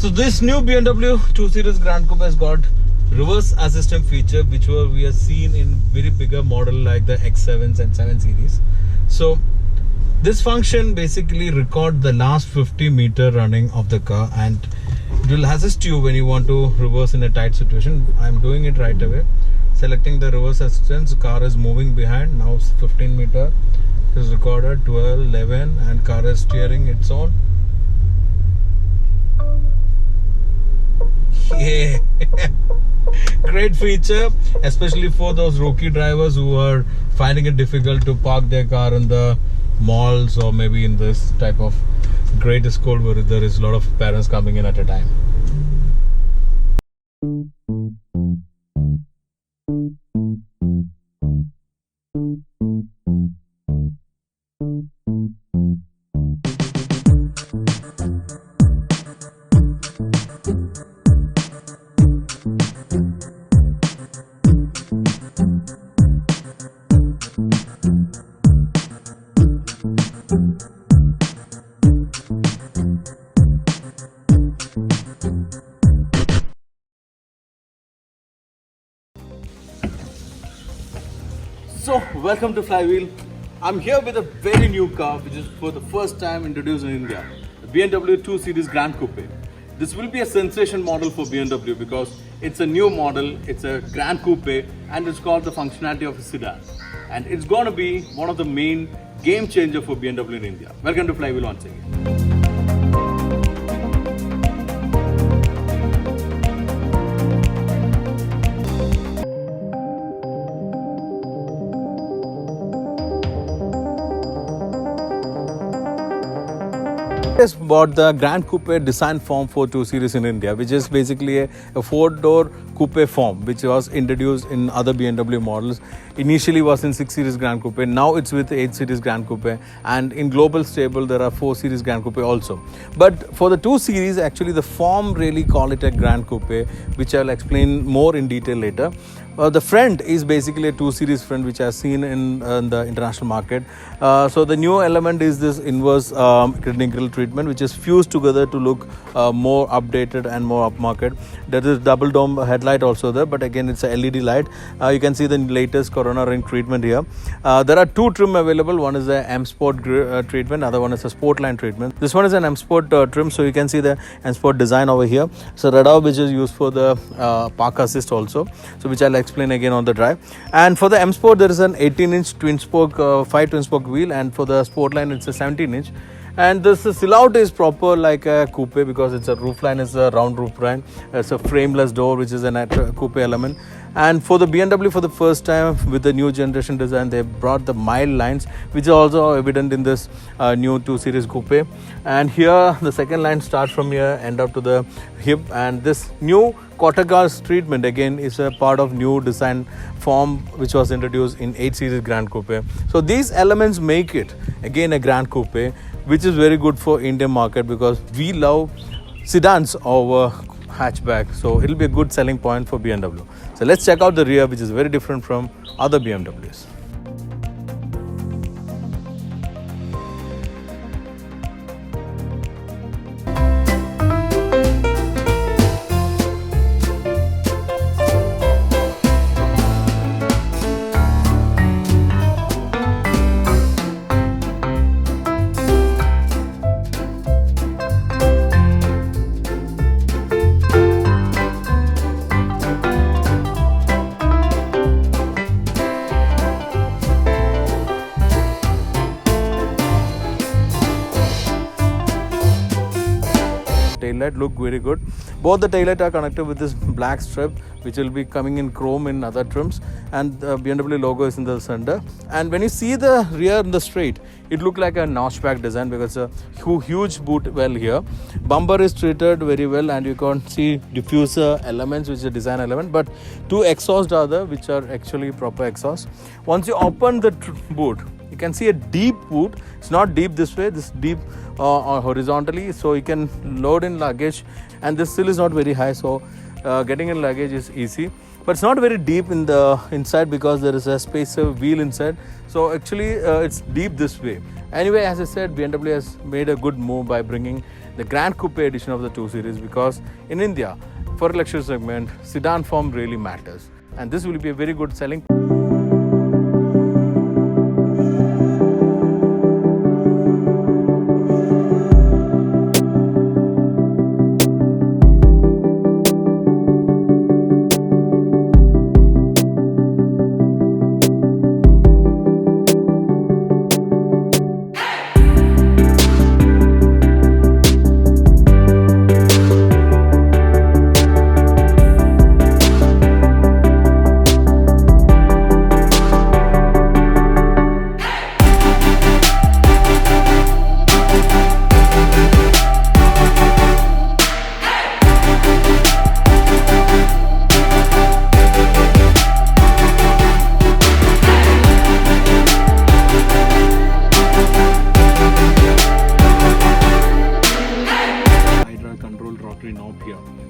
So this new BMW 2 Series Gran Coupe has got reverse assistant feature, which we have seen in very bigger model like the X7s and 7 Series. So this function basically record the last 50 meter running of the car, and it will assist you when you want to reverse in a tight situation. I'm doing it right away. Selecting the reverse assistance, car is moving behind. Now 15 meter is recorded, 12, 11, and car is steering its own. Yeah. Great feature, especially for those rookie drivers who are finding it difficult to park their car in the malls or maybe in this type of great school where there is a lot of parents coming in at a time. So, welcome to Flywheel. I'm here with a very new car which is for the first time introduced in India, the BMW 2 Series Gran Coupe. This will be a sensation model for BMW because it's a new model, it's a Gran Coupe, and it's got the functionality of a sedan. And it's going to be one of the main game changer for BMW in India. Welcome to Flywheel once again. Just bought the Gran Coupe design form for 2 Series in India, which is basically a 4-door coupe form, which was introduced in other BMW models. Initially was in 6 Series Gran Coupe, now it's with 8 Series Gran Coupe, and in global stable there are 4 Series Gran Coupe also. But for the 2 Series, actually the form really call it a Gran Coupe, which I'll explain more in detail later. The front is basically a 2 Series front, which I've seen in the international market. So the new element is this inverse grille treatment, which is fused together to look more updated and more upmarket. There is double dome headlight also there, but again it's a LED light. You can see the latest Corona ring treatment here. There are two trim available. One is the M Sport treatment, other one is a Sport line treatment. This one is an M Sport trim, so you can see the M Sport design over here. So radar, which is used for the park assist also, so which I'll explain again on the drive. And for the M Sport, there is an 18-inch twin spoke 5 twin spoke wheel, and for the Sport line it's a 17-inch. And this silhouette is proper like a coupe because it's a roof line is a round roof line. It's a frameless door, which is a coupe element. And for the BMW, for the first time with the new generation design, they brought the mild lines, which is also evident in this new 2 Series coupe. And here the second line starts from here, end up to the hip. And this new Cortacars treatment again is a part of new design form which was introduced in 8 Series Gran Coupe. So these elements make it again a Gran Coupe, which is very good for Indian market because we love sedans over hatchback. So it'll be a good selling point for BMW. So let's check out the rear, which is very different from other BMWs. Taillight look very good. Both the taillight are connected with this black strip, which will be coming in chrome in other trims, and the BMW logo is in the center. And when you see the rear in the straight, it look like a notchback design because it's a huge boot well here. Bumper is treated very well, and you can see diffuser elements, which is a design element, but two exhausts are there, which are actually proper exhausts. Once you open the boot, you can see a deep boot. It's not deep this way, this deep horizontally, so you can load in luggage, and this still is not very high, so getting in luggage is easy. But it's not very deep in the inside because there is a spacer wheel inside, so actually it's deep this way. Anyway, as I said, BMW has made a good move by bringing the Gran Coupe edition of the 2 Series, because in India, for a luxury segment, sedan form really matters. And this will be a very good selling.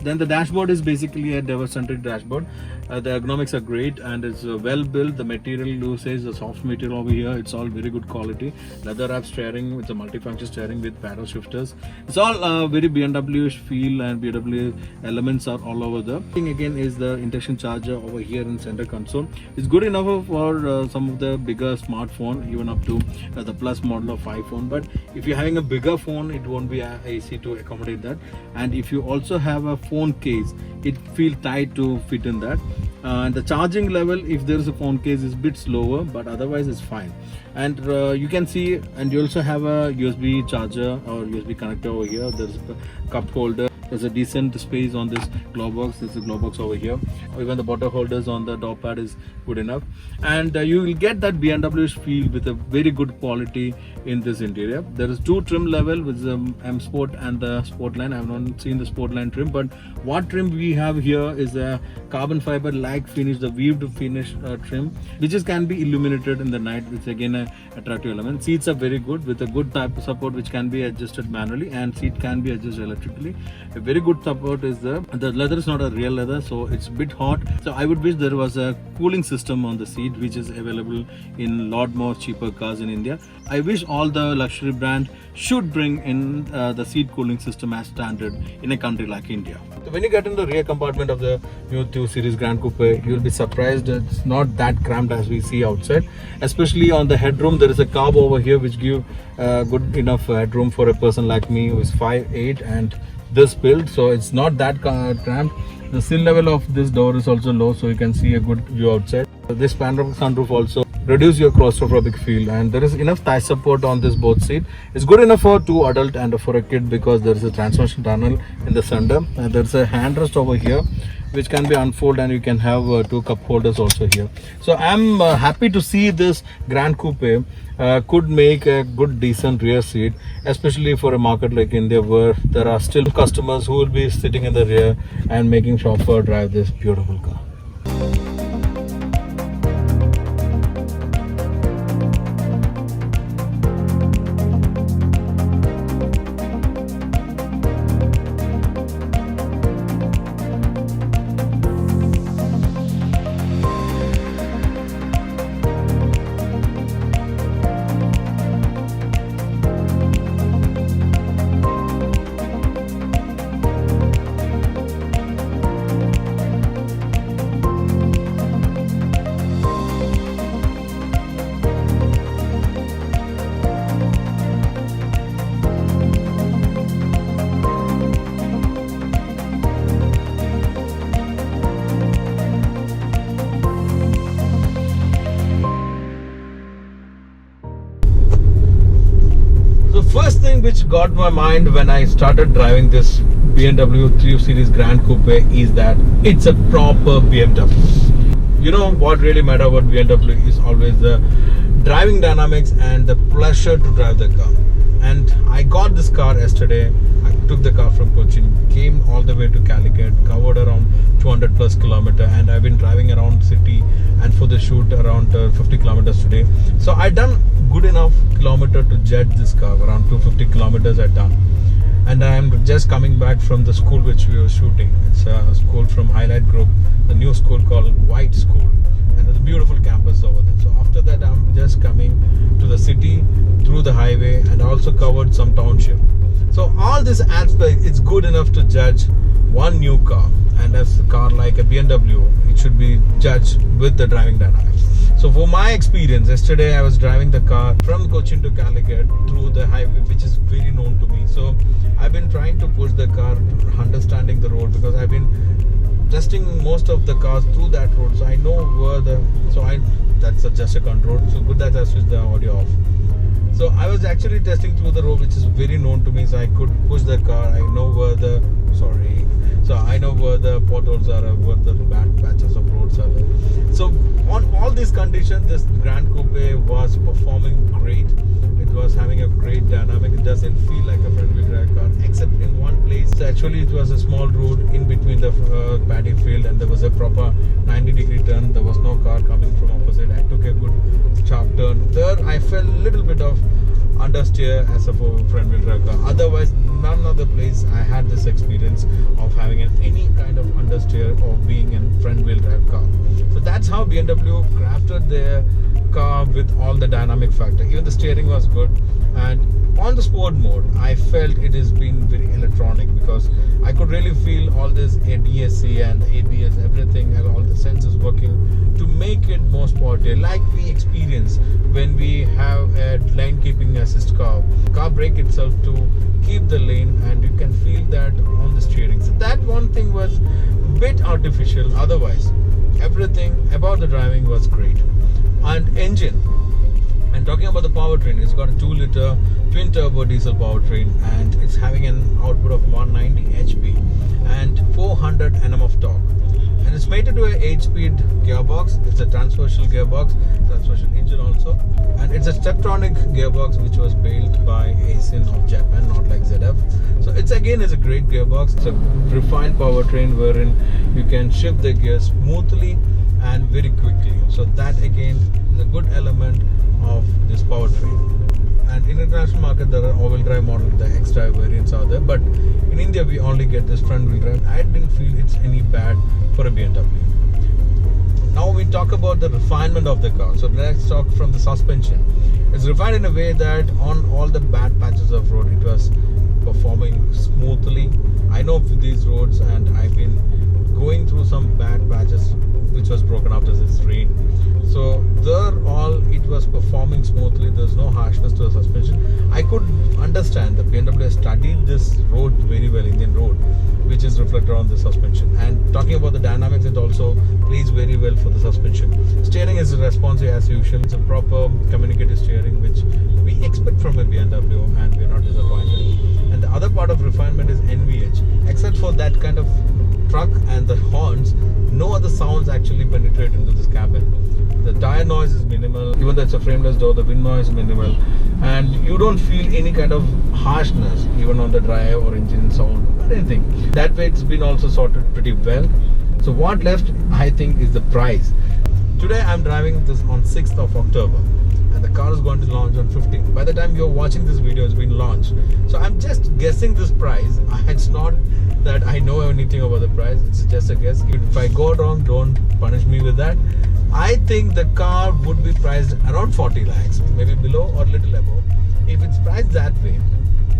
Then the dashboard is basically a diverse-centric dashboard. The ergonomics are great and it's well built. The material usage, the soft material over here, it's all very good quality. Leather wrap steering with the multifunction steering with paddle shifters. It's all very BMW-ish feel, and BMW elements are all over there. Thing again is the induction charger over here in center console. It's good enough for some of the bigger smartphone, even up to the plus model of iPhone. But if you're having a bigger phone, it won't be easy to accommodate that. And if you also have a phone case, it feels tight to fit in that. And the charging level, if there is a phone case, is a bit slower, but otherwise it's fine. And you can see, and you also have a USB charger or USB connector over here. There's a cup holder. There's a decent space on this glove box. There's a glove box over here. Even the bottle holders on the door pad is good enough. And you will get that BMW feel with a very good quality in this interior. There is two trim level with the M Sport and the Sportline. I have not seen the Sportline trim, but what trim we have here is a carbon fiber lakh finish, the weaved finish trim, which can be illuminated in the night. It's again an attractive element. Seats are very good with a good type of support which can be adjusted manually, and seat can be adjusted electrically. A very good support is the leather is not a real leather, so it's a bit hot. So I would wish there was a cooling system on the seat, which is available in a lot more cheaper cars in India. I wish all the luxury brands should bring in the seat cooling system as standard in a country like India. So when you get in the rear compartment of the new 2 Series Gran Coupe, you'll be surprised that it's not that cramped as we see outside. Especially on the headroom, there is a curb over here which gives good enough headroom for a person like me who is 5'8" and this build, so it's not that cramped. The sill level of this door is also low, so you can see a good view outside. This panoramic sunroof also reduce your claustrophobic feel, and there is enough thigh support on this both seat. It's good enough for two adult and for a kid because there is a transmission tunnel in the center, and there's a handrest over here which can be unfolded, and you can have two cup holders also here. So I'm happy to see this Gran Coupe could make a good decent rear seat, especially for a market like India where there are still customers who will be sitting in the rear and making chauffeur drive this beautiful car. First thing which got my mind when I started driving this BMW 3 Series Gran Coupe is that it's a proper BMW. You know what really matters about BMW is always the driving dynamics and the pleasure to drive the car. And I got this car yesterday. I took the car from Cochin, came all the way to Calicut, covered around 200 plus kilometers, and I've been driving around city and for the shoot around 50 kilometers today. So I done good enough kilometer to judge this car. Around 250 kilometers I done, and I'm just coming back from the school which we were shooting. It's a school from Highlight Group, the new school called White School, and there's a beautiful campus over there. So after that I'm just coming to the city through the highway, and also covered some township. So all this aspect, it's good enough to judge one new car. And as a car like a BMW, it should be judged with the driving dynamics. So for my experience, yesterday I was driving the car from Cochin to Calicut through the highway, which is very known to me. So I've been trying to push the car, understanding the road, because I've been testing most of the cars through that road. So I know where that's just a control. So good that I switched the audio off. So I was actually testing through the road, which is very known to me. So I could push the car. I know where the potholes are, where the bad patches of roads are there. So on all these conditions, this Gran Coupe was performing great. It was having a great dynamic. It doesn't feel like a front-wheel drive car, except in one place. So actually, it was a small road in between the paddy field, and there was a proper 90-degree turn. There was no car coming from opposite. I took a good sharp turn. There, I felt a little bit of understeer as a front-wheel drive car. Otherwise, none other place I had this experience of having any kind of understeer of being a front-wheel drive car. So that's how BMW crafted their car with all the dynamic factor. Even the steering was good, and on the sport mode I felt it has been very electronic, because I could really feel all this DSC and ABS, everything, and all the sensors working to make it more sporty, like we experience when we have a lane keeping assist car brake itself to keep the lane, and you can feel that on the steering. So that one thing was a bit artificial. Otherwise, everything about the driving was great. And engine, and talking about the powertrain, it's got a 2-liter twin turbo diesel powertrain, and it's having an output of 190 HP and 400 Nm of torque, and it's mated to an 8-speed gearbox. It's a transversal gearbox, transversal engine also, and it's a Steptronic gearbox which was built by Aisin of Japan, not like ZF. So it's again is a great gearbox. It's a refined powertrain wherein you can shift the gears smoothly and very quickly. So that again is a good element of this powertrain. And in international market, there are all-wheel drive models, the X-Drive variants are there, but in India we only get this front-wheel drive. I didn't feel it's any bad for a BMW. Now we talk about the refinement of the car. So let's talk from the suspension. It's refined in a way that on all the bad patches of road, it was performing smoothly. I know these roads, and I've been going through some bad patches which was broken after this rain. So there it was performing smoothly. There's no harshness to the suspension. I could understand the BMW has studied this road very well, Indian road, which is reflected on the suspension. And talking about the dynamics, it also plays very well for the suspension. Steering is responsive as usual. It's a proper communicative steering which we expect from a BMW, and we're not disappointed. And the other part of refinement is NVH. Except for that kind of truck and the horns, no other sounds actually penetrate into this cabin. The tire noise is minimal. Even though it's a frameless door, the wind noise is minimal, and you don't feel any kind of harshness even on the drive or engine sound or anything. That way it's been also sorted pretty well. So what left, I think, is the price. Today I'm driving this on 6th of October, and the car is going to launch on 15th. By the time you're watching this video, it's been launched. So I'm just guessing this price. It's not that I know anything about the price. It's just a guess. If I go wrong, don't punish me with that. I think the car would be priced around 40 lakhs, maybe below or little above. If it's priced that way,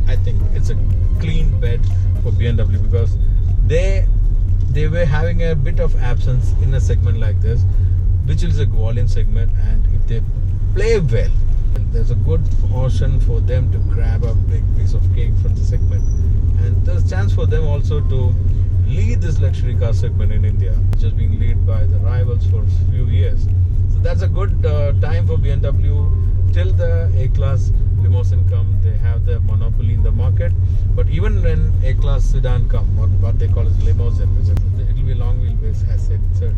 I think it's a clean bet for BMW, because they were having a bit of absence in a segment like this, which is a volume segment, and if they play well, there's a good portion for them to grab a big piece of cake from the segment. And there's a chance for them also to lead this luxury car segment in India, which has been led by the rivals for a few years. So that's a good time for BMW. Till the A-Class limousine come, they have the monopoly in the market. But even when A-Class sedan come, or what they call as limousine, it will be long wheelbase, as I said.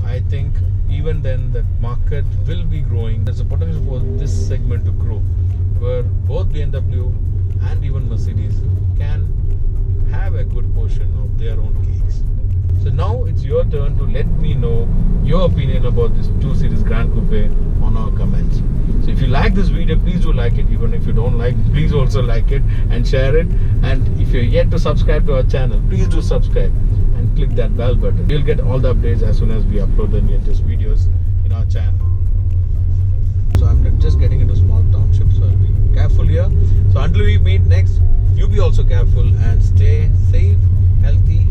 I think even then the market will be growing. There's a potential for this segment to grow, where both BMW and even Mercedes can have a good portion of their own cakes. So now it's your turn to let me know your opinion about this 2 Series Gran Coupe on our comments. So if you like this video, please do like it. Even if you don't like, please also like it and share it. And if you're yet to subscribe to our channel, please do subscribe and click that bell button. You'll get all the updates as soon as we upload the latest videos in our channel. So I'm just getting into small township, so I'll be careful here. So until we meet next, you be also careful and stay safe, healthy